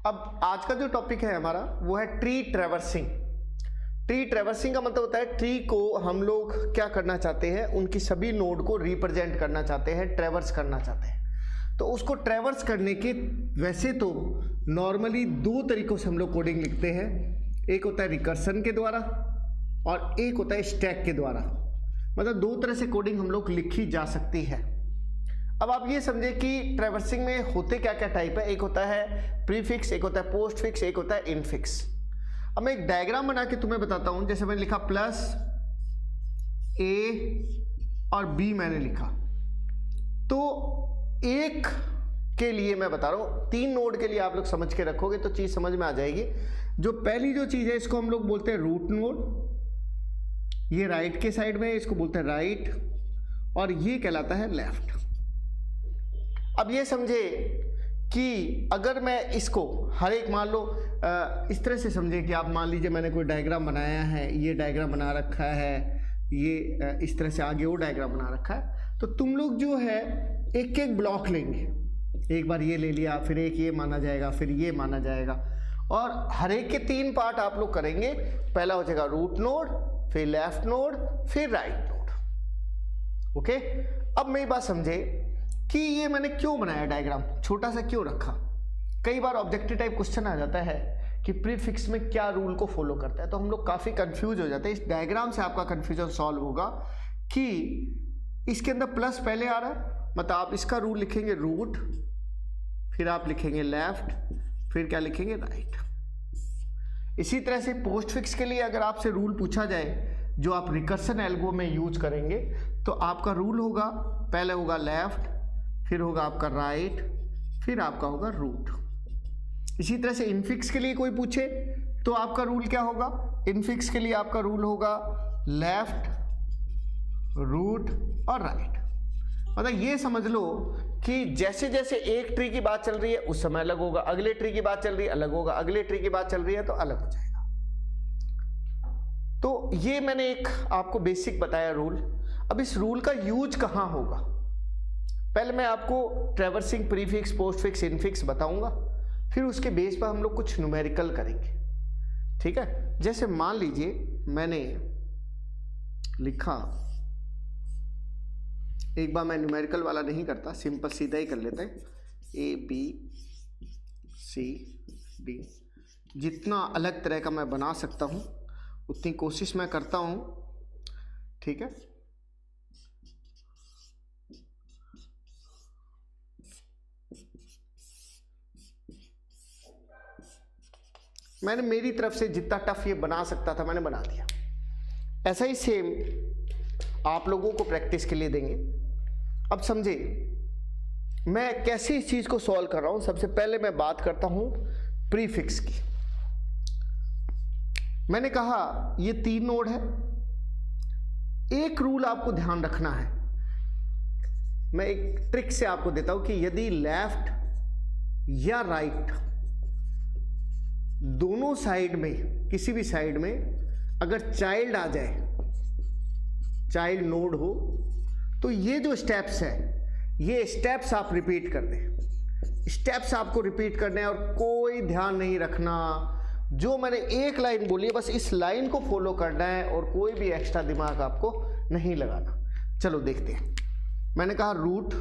अब आज का जो टॉपिक है हमारा वो है ट्री ट्रैवर्सिंग। ट्री ट्रैवर्सिंग का मतलब होता है ट्री को हम लोग क्या करना चाहते हैं, उनकी सभी नोड को रिप्रेजेंट करना चाहते हैं, ट्रैवर्स करना चाहते हैं। तो उसको ट्रैवर्स करने के वैसे तो नॉर्मली दो तरीकों से हम लोग कोडिंग लिखते हैं। एक होता है रिकर्सन के द्वारा और एक होता है स्टैक के द्वारा। मतलब दो तरह से कोडिंग हम लोग लिखी जा सकती है। अब आप ये समझे कि ट्रैवर्सिंग में होते क्या क्या टाइप है। एक होता है प्रीफिक्स, एक होता है पोस्ट फिक्स, एक होता है इनफिक्स। अब मैं एक डायग्राम बना के तुम्हें बताता हूं। जैसे मैंने लिखा प्लस ए और बी मैंने लिखा, तो एक के लिए मैं बता रहा हूं, तीन नोड के लिए आप लोग समझ के रखोगे तो चीज समझ में आ जाएगी। जो पहली जो चीज है इसको हम लोग बोलते हैं रूट नोड। ये राइट के साइड में है, इसको बोलते हैं राइट, और ये कहलाता है लेफ्ट। अब ये समझे कि अगर मैं इसको हर एक मान लो इस तरह से समझे कि आप मान लीजिए मैंने कोई डायग्राम बनाया है, ये डायग्राम बना रखा है, ये इस तरह से आगे वो डायग्राम बना रखा है। तो तुम लोग जो है एक एक ब्लॉक लेंगे, एक बार ये ले लिया, फिर एक ये माना जाएगा, फिर ये माना जाएगा, और हर एक के तीन पार्ट आप लोग करेंगे। पहला हो जाएगा रूट नोड, फिर लेफ्ट नोड, फिर राइट नोड। ओके, अब मेरी बात समझे कि ये मैंने क्यों बनाया डायग्राम, छोटा सा क्यों रखा। कई बार ऑब्जेक्टिव टाइप क्वेश्चन आ जाता है कि प्रीफिक्स में क्या रूल को फॉलो करता है, तो हम लोग काफी कंफ्यूज हो जाते हैं। इस डायग्राम से आपका कंफ्यूजन सॉल्व होगा कि इसके अंदर प्लस पहले आ रहा है, मतलब आप इसका रूल लिखेंगे रूट, फिर आप लिखेंगे लेफ्ट, फिर क्या लिखेंगे राइट। इसी तरह से पोस्ट फिक्स के लिए अगर आपसे रूल पूछा जाए जो आप रिकर्सन एल्गो में यूज करेंगे, तो आपका रूल होगा, पहले होगा लेफ्ट, फिर होगा आपका राइट, फिर आपका होगा रूट। इसी तरह से इनफिक्स के लिए कोई पूछे तो आपका रूल क्या होगा, इनफिक्स के लिए आपका रूल होगा लेफ्ट, रूट और राइट। मतलब ये समझ लो कि जैसे जैसे एक ट्री की बात चल रही है उस समय अलग होगा, अगले ट्री की बात चल रही है अलग होगा, अगले ट्री की बात चल रही है तो अलग हो जाएगा। तो ये मैंने एक आपको बेसिक बताया रूल। अब इस रूल का यूज कहां होगा, पहले मैं आपको ट्रैवर्सिंग, प्रीफिक्स, पोस्टफिक्स, इनफिक्स बताऊंगा, फिर उसके बेस पर हम लोग कुछ न्यूमेरिकल करेंगे। ठीक है, जैसे मान लीजिए मैंने लिखा, एक बार मैं न्यूमेरिकल वाला नहीं करता, सिंपल सीधा ही कर लेते हैं, ए बी सी डी। जितना अलग तरह का मैं बना सकता हूं उतनी कोशिश मैं करता हूं। ठीक है, मैंने मेरी तरफ से जितना टफ ये बना सकता था मैंने बना दिया। ऐसा ही सेम आप लोगों को प्रैक्टिस के लिए देंगे। अब समझे मैं कैसे इस चीज को सॉल्व कर रहा हूं। सबसे पहले मैं बात करता हूं प्रीफिक्स की। मैंने कहा ये तीन नोड है, एक रूल आपको ध्यान रखना है, मैं एक ट्रिक से आपको देता हूं कि यदि लेफ्ट या राइट दोनों साइड में, किसी भी साइड में अगर चाइल्ड आ जाए, चाइल्ड नोड हो, तो ये जो स्टेप्स है ये स्टेप्स आप रिपीट कर दें। स्टेप्स आपको रिपीट करने हैं और कोई ध्यान नहीं रखना, जो मैंने एक लाइन बोली है बस इस लाइन को फॉलो करना है और कोई भी एक्स्ट्रा दिमाग आपको नहीं लगाना। चलो देखते हैं। मैंने कहा रूट,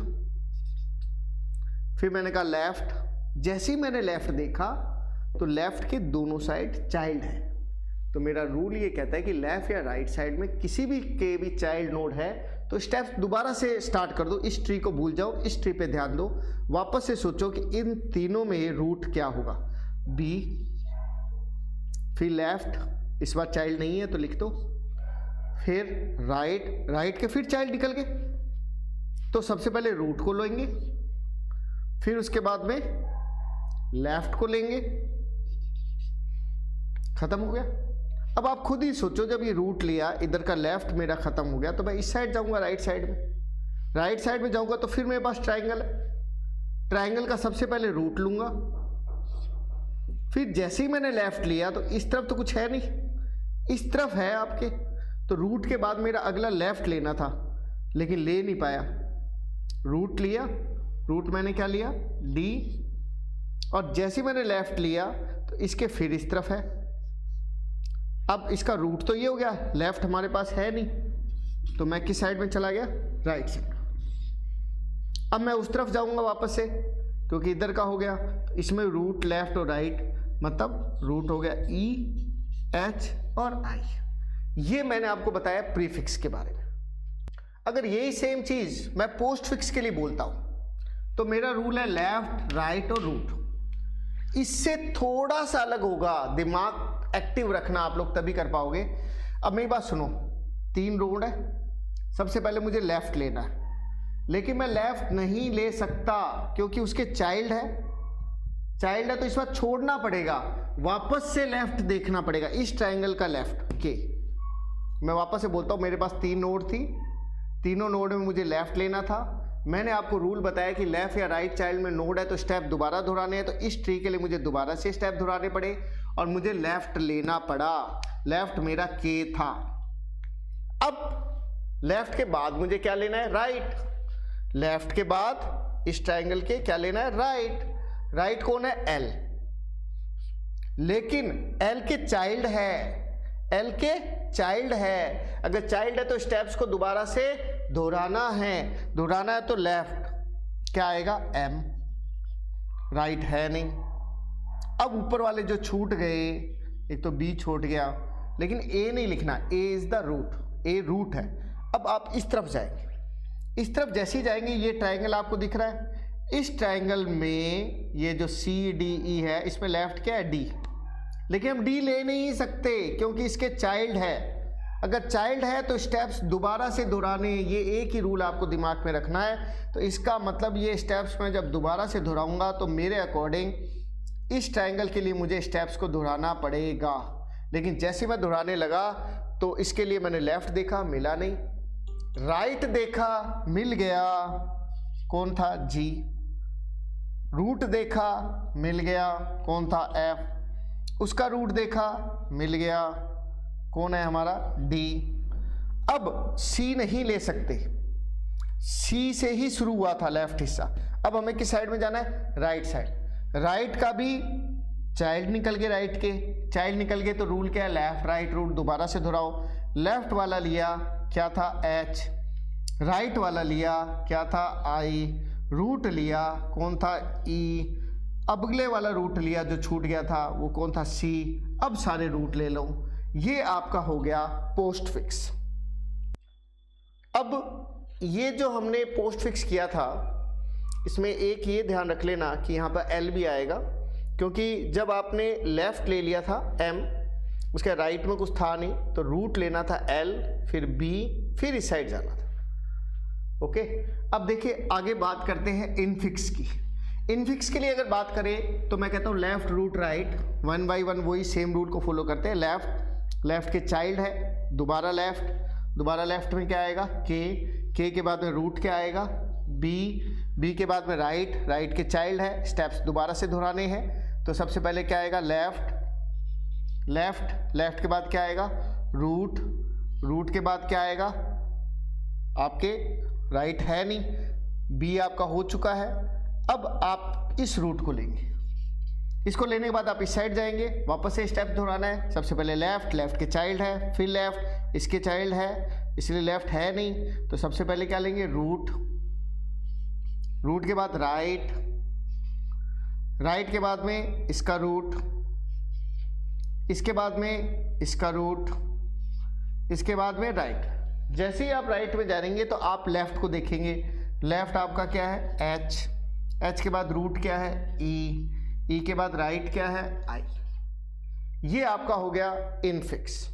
फिर मैंने कहा लेफ्ट। जैसे ही मैंने लेफ्ट देखा तो लेफ्ट के दोनों साइड चाइल्ड है, तो मेरा रूल ये कहता है कि लेफ्ट या राइट साइड में किसी भी के भी चाइल्ड नोड है तो स्टेप्स दोबारा से स्टार्ट कर दो। इस ट्री को भूल जाओ, इस ट्री पे ध्यान दो, वापस से सोचो कि इन तीनों में रूट क्या होगा, बी, फिर लेफ्ट, इस बार चाइल्ड नहीं है तो लिख दो, फिर राइट, राइट के फिर चाइल्ड निकल गए तो सबसे पहले रूट को लेंगे, फिर उसके बाद में लेफ्ट को लेंगे, खत्म हो गया। अब आप खुद ही सोचो, जब ये रूट लिया, इधर का लेफ्ट मेरा खत्म हो गया, तो मैं इस साइड जाऊंगा राइट साइड में, राइट साइड में जाऊंगा तो फिर मेरे पास ट्राइंगल है, ट्राइंगल का सबसे पहले रूट लूंगा, फिर जैसे ही मैंने लेफ्ट लिया तो इस तरफ तो कुछ है नहीं, इस तरफ है आपके, तो रूट के बाद मेरा अगला लेफ्ट लेना था लेकिन ले नहीं पाया, रूट लिया, रूट मैंने क्या लिया, डी, और जैसे मैंने लेफ्ट लिया तो इसके फिर इस तरफ है। अब इसका रूट तो ये हो गया, लेफ्ट हमारे पास है नहीं, तो मैं किस साइड में चला गया, राइट साइड। अब मैं उस तरफ जाऊंगा वापस से, क्योंकि इधर का हो गया, तो इसमें रूट लेफ्ट और राइट, मतलब रूट हो गया ई, एच और आई। ये मैंने आपको बताया प्रीफिक्स के बारे में। अगर यही सेम चीज मैं पोस्ट फिक्स के लिए बोलता हूं तो मेरा रूल है लेफ्ट, राइट और रूट। इससे थोड़ा सा अलग होगा, दिमाग एक्टिव रखना आप लोग तभी कर पाओगे। अब मेरी बात सुनो, 3 रोड है, सबसे पहले मुझे लेफ्ट लेना है, लेकिन मैं लेफ्ट नहीं ले सकता क्योंकि उसके चाइल्ड है तो इस बार छोड़ना पड़ेगा, वापस से लेफ्ट देखना पड़ेगा, इस ट्रायंगल का लेफ्ट के। मैं वापस से बोलता हूं, मेरे पास 3 नोड थी, तीनों नोड में मुझे लेफ्ट लेना था। मैंने आपको रूल बताया कि लेफ्ट या राइट चाइल्ड में नोड है तो स्टेप दोबारा दोहराने हैं, तो इस ट्री के लिए मुझे दोबारा से स्टेप दोहराने पड़े और मुझे लेफ्ट लेना पड़ा। लेफ्ट मेरा के था। अब लेफ्ट के बाद मुझे क्या लेना है, राइट। लेफ्ट के बाद इस ट्रायंगल के क्या लेना है, राइट। राइट कौन है, एल, लेकिन एल के चाइल्ड है, अगर चाइल्ड है तो स्टेप्स को दोबारा से दोहराना है तो लेफ्ट क्या आएगा, एम। राइट है नहीं। अब ऊपर वाले जो छूट गए, एक तो बी छूट गया, लेकिन ए नहीं लिखना, a is the root, a root है। अब आप इस तरफ जाएंगे, इस तरफ जैसे ही जाएंगे ये ट्रायंगल आपको दिख रहा है, इस ट्रायंगल में ये जो सी डी ई है, इसमें लेफ्ट क्या है, डी, लेकिन हम डी ले नहीं सकते क्योंकि इसके चाइल्ड है। अगर चाइल्ड है तो स्टेप्स दोबारा से दोहराने, ये एक ही रूल आपको दिमाग में रखना है। तो इसका मतलब ये स्टेप्स मैं जब दोबारा से दोहराऊंगा तो मेरे अकॉर्डिंग इस ट्रायंगल के लिए मुझे स्टेप्स को दोहराना पड़ेगा। लेकिन जैसे मैं दोहराने लगा तो इसके लिए मैंने लेफ्ट देखा, मिला नहीं, राइट देखा, मिल गया, कौन था, जी। रूट देखा, मिल गया, कौन था, एफ। उसका रूट देखा, मिल गया, कौन है हमारा, डी। अब सी नहीं ले सकते, सी से ही शुरू हुआ था लेफ्ट हिस्सा। अब हमें किस साइड में जाना है, राइट साइड। राइट का भी चाइल्ड निकल गए, राइट के चाइल्ड निकल गए, तो रूल क्या है, लेफ्ट राइट रूट दोबारा से दोहराओ। लेफ्ट वाला लिया क्या था, एच। राइट वाला लिया क्या था, आई। रूट लिया कौन था, ई। अब अगले वाला रूट लिया जो छूट गया था, वो कौन था, सी। अब सारे रूट ले लो, ये आपका हो गया पोस्ट फिक्स। अब ये जो हमने पोस्ट फिक्स किया था, इसमें एक ये ध्यान रख लेना कि यहाँ पर एल भी आएगा, क्योंकि जब आपने लेफ्ट ले लिया था एम, उसके राइट में कुछ था नहीं, तो रूट लेना था एल, फिर बी, फिर इस साइड जाना था। ओके, अब देखिए आगे बात करते हैं इनफिक्स की। इनफिक्स के लिए अगर बात करें तो मैं कहता हूँ लेफ्ट रूट राइट, 1 बाई 1 वही सेम रूल को फॉलो करते हैं। लेफ्ट के चाइल्ड है, दोबारा लेफ्ट में क्या आएगा, के के बाद में रूट क्या आएगा, बी के बाद में राइट के चाइल्ड है, स्टेप्स दोबारा से दोहराने हैं। तो सबसे पहले क्या आएगा, लेफ्ट के बाद क्या आएगा, रूट के बाद क्या आएगा, आपके राइट है नहीं, बी आपका हो चुका है। अब आप इस रूट को लेंगे, इसको लेने के बाद आप इस साइड जाएंगे, वापस से स्टेप दोहराना है। सबसे पहले लेफ्ट के चाइल्ड है, फिर लेफ्ट, इसके चाइल्ड है, इसलिए लेफ्ट है नहीं, तो सबसे पहले क्या लेंगे, रूट के बाद राइट के बाद में इसका रूट, इसके बाद में इसका रूट, इसके बाद में राइट। जैसे ही आप राइट में जाएंगे तो आप लेफ्ट को देखेंगे, लेफ्ट आपका क्या है, एच के बाद रूट क्या है, ई के बाद राइट क्या है, आई। ये आपका हो गया इनफिक्स।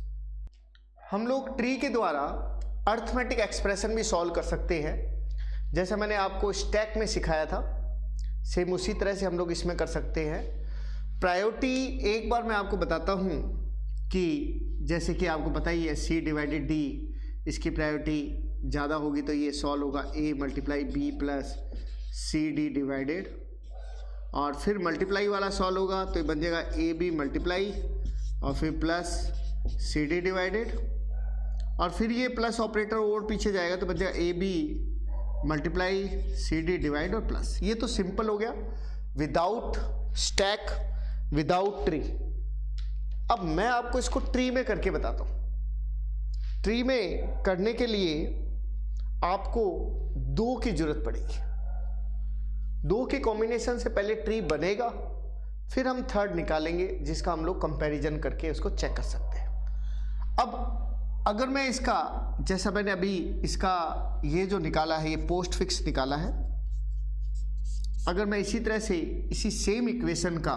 हम लोग ट्री के द्वारा अर्थमेटिक एक्सप्रेशन भी सॉल्व कर सकते हैं, जैसा मैंने आपको स्टैक में सिखाया था, सेम उसी तरह से हम लोग इसमें कर सकते हैं। प्रायोरिटी एक बार मैं आपको बताता हूँ कि जैसे कि आपको पता ही है सी डिवाइडेड डी, इसकी प्रायोरिटी ज़्यादा होगी तो ये सॉल्व होगा a multiply B plus c d divided, और फिर मल्टीप्लाई वाला सॉल्व होगा तो ये बन जाएगा ए बी मल्टीप्लाई और फिर प्लस सी डी डिवाइडेड, और फिर ये प्लस ऑपरेटर और पीछे जाएगा तो बन जाएगा A B multiply C D divide और प्लस। ये तो सिंपल हो गया विदाउट स्टैक विदाउट ट्री। अब मैं आपको इसको ट्री में करके बताता हूं। ट्री में करने के लिए आपको 2 की जरूरत पड़ेगी। 2 के कॉम्बिनेशन से पहले ट्री बनेगा, फिर हम थर्ड निकालेंगे जिसका हम लोग कंपैरिजन करके उसको चेक कर सकते हैं। अब अगर मैं इसका, जैसा मैंने अभी इसका ये जो निकाला है, ये पोस्ट फिक्स निकाला है, अगर मैं इसी तरह से इसी सेम इक्वेशन का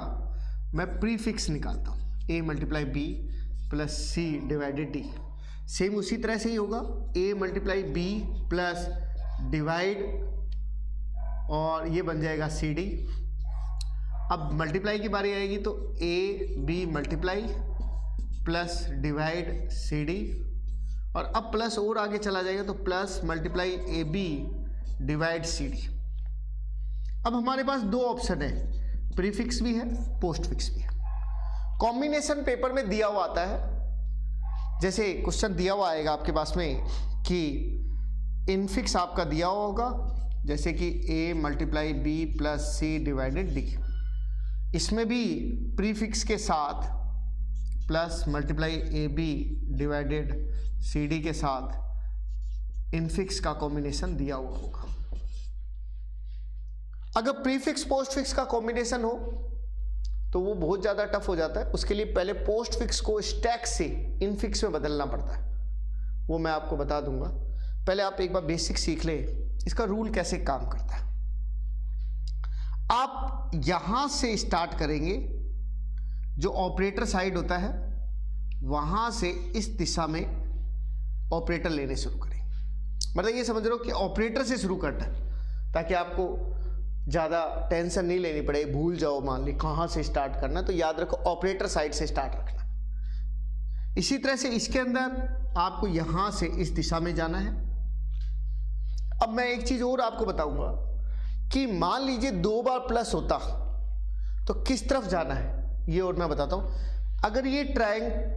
मैं प्रीफिक्स निकालता हूँ, a multiply B plus C divided D, same उसी तरह से ही होगा, a multiply B plus divide और ये बन जाएगा सी डी। अब मल्टीप्लाई की बारी आएगी तो a b multiply plus divide C D, और अब प्लस और आगे चला जाएगा तो plus multiply A B divide C D. अब हमारे पास 2 ऑप्शन है, प्रीफिक्स भी है, पोस्ट फिक्स भी है। कॉम्बिनेशन पेपर में दिया हुआ आता है, जैसे क्वेश्चन दिया हुआ आएगा आपके पास में कि इनफिक्स आपका दिया हुआ होगा, जैसे कि a multiply B plus C divided D. इसमें भी प्रीफिक्स के साथ plus multiply A B divided C D के साथ इनफिक्स का कॉम्बिनेशन दिया हुआ होगा। अगर प्रीफिक्स पोस्ट फिक्स का कॉम्बिनेशन हो तो वो बहुत ज़्यादा टफ हो जाता है। उसके लिए पहले पोस्ट फिक्स को स्टैक से इनफिक्स में बदलना पड़ता है, वो मैं आपको बता दूंगा। पहले आप एक बार बेसिक सीख लें, इसका रूल कैसे काम करता है। आप यहां से स्टार्ट करेंगे, जो ऑपरेटर साइड होता है वहां से इस दिशा में ऑपरेटर लेने शुरू करेंगे। मतलब ये समझ रहे हो कि ऑपरेटर से शुरू करना है, ताकि आपको ज़्यादा टेंशन नहीं लेनी पड़े, भूल जाओ मान ली कहाँ से स्टार्ट करना, तो याद रखो ऑपरेटर साइड से स्टार्ट रखना। इसी तरह से इसके अंदर आपको यहाँ से इस दिशा में जाना है। अब मैं एक चीज़ और आपको बताऊंगा कि मान लीजिए 2 बार प्लस होता तो किस तरफ जाना है, ये और मैं बताता हूँ। अगर ये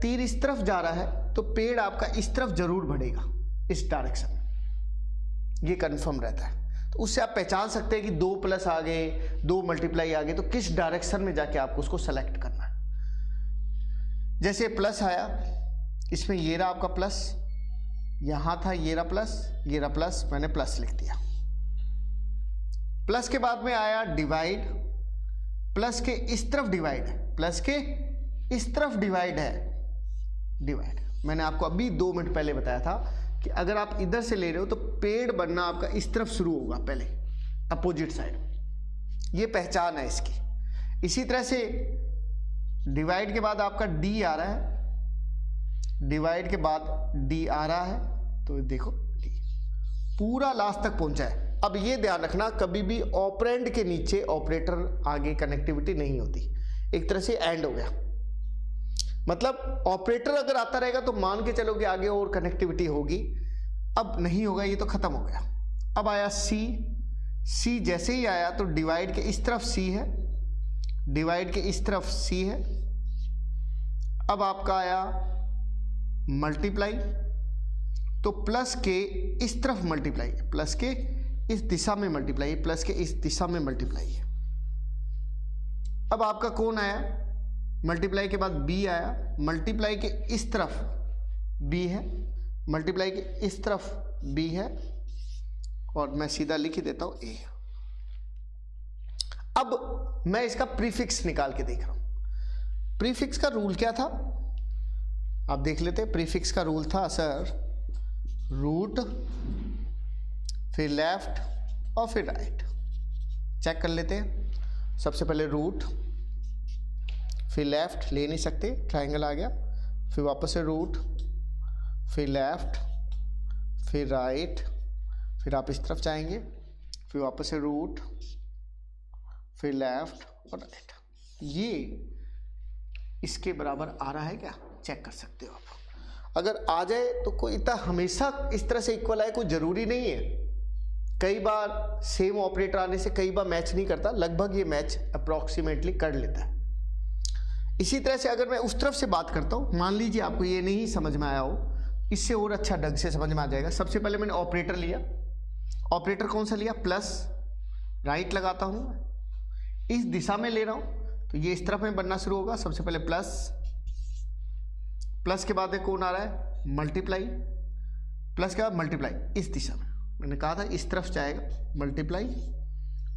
तीर इस तरफ जा रहा है तो पेड़ आपका इस तरफ जरूर बढ़ेगा, इस डायरेक्शन में, ये कन्फर्म रहता है। तो उससे आप पहचान सकते हैं कि 2 प्लस आ गए, 2 मल्टीप्लाई आ गए, तो किस डायरेक्शन में जाके आपको उसको सेलेक्ट करना है। जैसे प्लस आया, इसमें ये रहा आपका प्लस, यहां था ये रहा प्लस, ये रहा प्लस, मैंने प्लस लिख दिया। प्लस के बाद में आया डिवाइड, प्लस के इस तरफ डिवाइड है, प्लस के इस तरफ डिवाइड है, डिवाइड। मैंने आपको अभी 2 मिनट पहले बताया था कि अगर आप इधर से ले रहे हो तो पेड़ बनना आपका इस तरफ शुरू होगा, पहले अपोजिट साइड। ये पहचान है इसकी। इसी तरह से डिवाइड के बाद आपका डी आ रहा है, डिवाइड के बाद डी आ रहा है, तो देखो डी पूरा लास्ट तक पहुंचा है। अब ये ध्यान रखना, कभी भी ऑपरेंड के नीचे ऑपरेटर आगे कनेक्टिविटी नहीं होती, एक तरह से एंड हो गया। मतलब ऑपरेटर अगर आता रहेगा तो मान के चलोगे आगे और कनेक्टिविटी होगी, अब नहीं होगा, ये तो खत्म हो गया। अब आया सी, सी जैसे ही आया तो डिवाइड के इस तरफ सी है, डिवाइड के इस तरफ सी है। अब आपका आया मल्टीप्लाई, तो प्लस के इस तरफ मल्टीप्लाई, प्लस के इस दिशा में मल्टीप्लाई, प्लस के इस दिशा में मल्टीप्लाई है। अब आपका कौन आया, मल्टीप्लाई के बाद बी आया, मल्टीप्लाई के इस तरफ बी है, मल्टीप्लाई के इस तरफ बी है, और मैं सीधा लिख ही देता हूं ए। अब मैं इसका प्रीफिक्स निकाल के देख रहा हूं। प्रीफिक्स का रूल क्या था आप देख लेते हैं। प्रीफिक्स का रूल था सर, रूट फिर लेफ्ट और फिर राइट। चेक कर लेते हैं। सबसे पहले रूट, फिर लेफ्ट, ले नहीं सकते, ट्रायंगल आ गया, फिर वापस से रूट, फिर लेफ्ट, फिर राइट, फिर आप इस तरफ जाएंगे, फिर वापस से रूट, फिर लेफ्ट और राइट। ये इसके बराबर आ रहा है क्या, चेक कर सकते हो आप। अगर आ जाए तो कोई इतना हमेशा इस तरह से इक्वल आए कोई ज़रूरी नहीं है। कई बार सेम ऑपरेटर आने से कई बार मैच नहीं करता, लगभग ये मैच अप्रॉक्सीमेटली कर लेता है। इसी तरह से अगर मैं उस तरफ से बात करता हूँ, मान लीजिए आपको ये नहीं समझ में आया हो, इससे और अच्छा ढंग से समझ में आ जाएगा। सबसे पहले मैंने ऑपरेटर लिया, ऑपरेटर कौन सा लिया, प्लस, राइट लगाता हूँ, इस दिशा में ले रहा हूँ, तो ये इस तरफ में बनना शुरू होगा। सबसे पहले प्लस, प्लस के बाद कौन आ रहा है मल्टीप्लाई, प्लस के बाद मल्टीप्लाई इस दिशा में, मैंने कहा था इस तरफ जाएगा मल्टीप्लाई,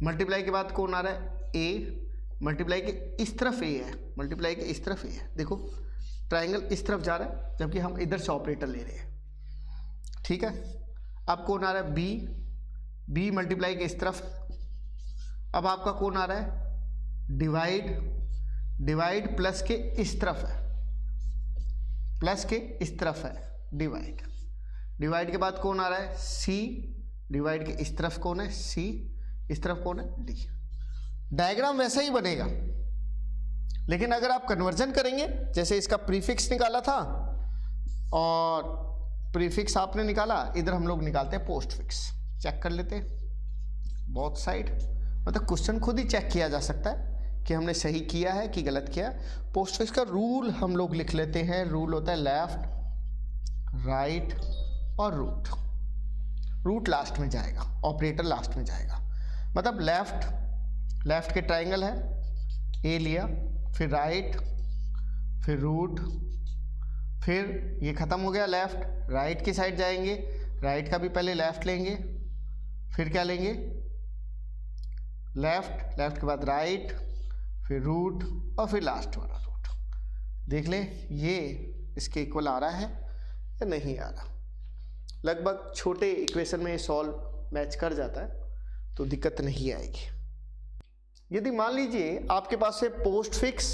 मल्टीप्लाई के बाद कौन आ रहा है ए, मल्टीप्लाई के इस तरफ ए है, मल्टीप्लाई के इस तरफ ए है। देखो ट्रायंगल इस तरफ जा रहा है जबकि हम इधर से ऑपरेटर ले रहे हैं, ठीक है। अब कौन आ रहा है बी, बी मल्टीप्लाई के इस तरफ। अब आपका कौन आ रहा है डिवाइड, डिवाइड प्लस के इस तरफ है, प्लस के इस तरफ है डिवाइड, डिवाइड के बाद कौन आ रहा है सी, डिवाइड के इस तरफ कौन है सी, इस तरफ कौन है डी। डायग्राम वैसा ही बनेगा, लेकिन अगर आप कन्वर्जन करेंगे, जैसे इसका प्रीफिक्स निकाला था और प्रीफिक्स आपने निकाला, इधर हम लोग निकालते हैं पोस्ट फिक्स। चेक कर लेते हैं बोथ साइड, मतलब क्वेश्चन खुद ही चेक किया जा सकता है कि हमने सही किया है कि गलत किया। पोस्ट फिक्स का रूल हम लोग लिख लेते हैं, रूल होता है लेफ्ट, राइट और रूट, रूट लास्ट में जाएगा, ऑपरेटर लास्ट में जाएगा। मतलब लेफ्ट, लेफ्ट के ट्राइंगल है, ए लिया, फिर राइट, फिर रूट, फिर ये ख़त्म हो गया लेफ्ट, राइट की साइड जाएंगे, राइट का भी पहले लेफ्ट लेंगे, फिर क्या लेंगे लेफ्ट, लेफ्ट के बाद राइट, फिर रूट और फिर लास्ट वाला रूट। देख लें ये इसके इक्वल आ रहा है या नहीं आ रहा। लगभग छोटे इक्वेशन में सॉल्व मैच कर जाता है तो दिक्कत नहीं आएगी। यदि मान लीजिए आपके पास से पोस्ट फिक्स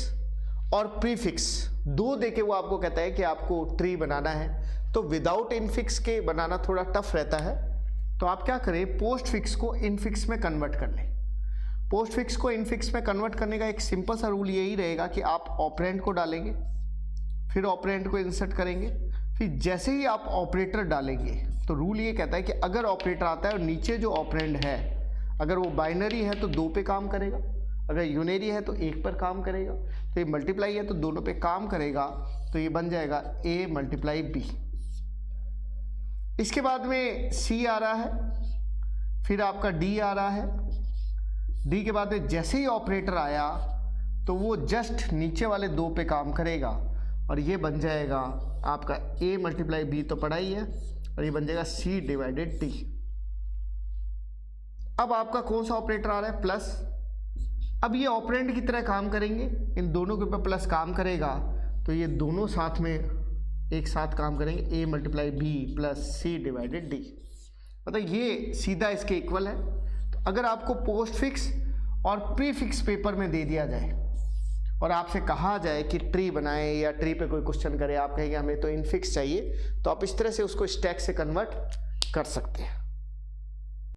और प्रीफिक्स दो देके वो आपको कहता है कि आपको ट्री बनाना है, तो विदाउट इनफिक्स के बनाना थोड़ा टफ रहता है। तो आप क्या करें, पोस्ट फिक्स को इनफिक्स में कन्वर्ट कर लें। पोस्ट फिक्स को इनफिक्स में कन्वर्ट करने का एक सिंपल सा रूल यही रहेगा कि आप ऑपरेंड को डालेंगे, फिर ऑपरेंड को इंसर्ट करेंगे, फिर जैसे ही आप ऑपरेटर डालेंगे तो रूल ये कहता है कि अगर ऑपरेटर आता है और नीचे जो ऑपरेंड है अगर वो बाइनरी है तो 2 पे काम करेगा, अगर यूनरी है तो 1 पर काम करेगा, तो ये मल्टीप्लाई है तो दोनों पे काम करेगा, तो ये बन जाएगा a मल्टीप्लाई b। इसके बाद में c आ रहा है, फिर आपका d आ रहा है, d के बाद में जैसे ही ऑपरेटर आया तो वो जस्ट नीचे वाले 2 पे काम करेगा और ये बन जाएगा आपका a मल्टीप्लाई b तो पढ़ा ही है, और ये बन जाएगा c डिवाइडेड d। अब आपका कौन सा ऑपरेटर आ रहा है प्लस। अब ये ऑपरेंड की तरह काम करेंगे, इन दोनों के ऊपर प्लस काम करेगा तो ये दोनों साथ में एक साथ काम करेंगे, a multiply b plus c divided d। मतलब ये सीधा इसके इक्वल है। तो अगर आपको पोस्ट फिक्स और प्री फिक्स पेपर में दे दिया जाए और आपसे कहा जाए कि ट्री बनाएं या ट्री पे कोई क्वेश्चन करे, आप कहेंगे हमें तो इनफिक्स चाहिए, तो आप इस तरह से उसको स्टैक से कन्वर्ट कर सकते हैं।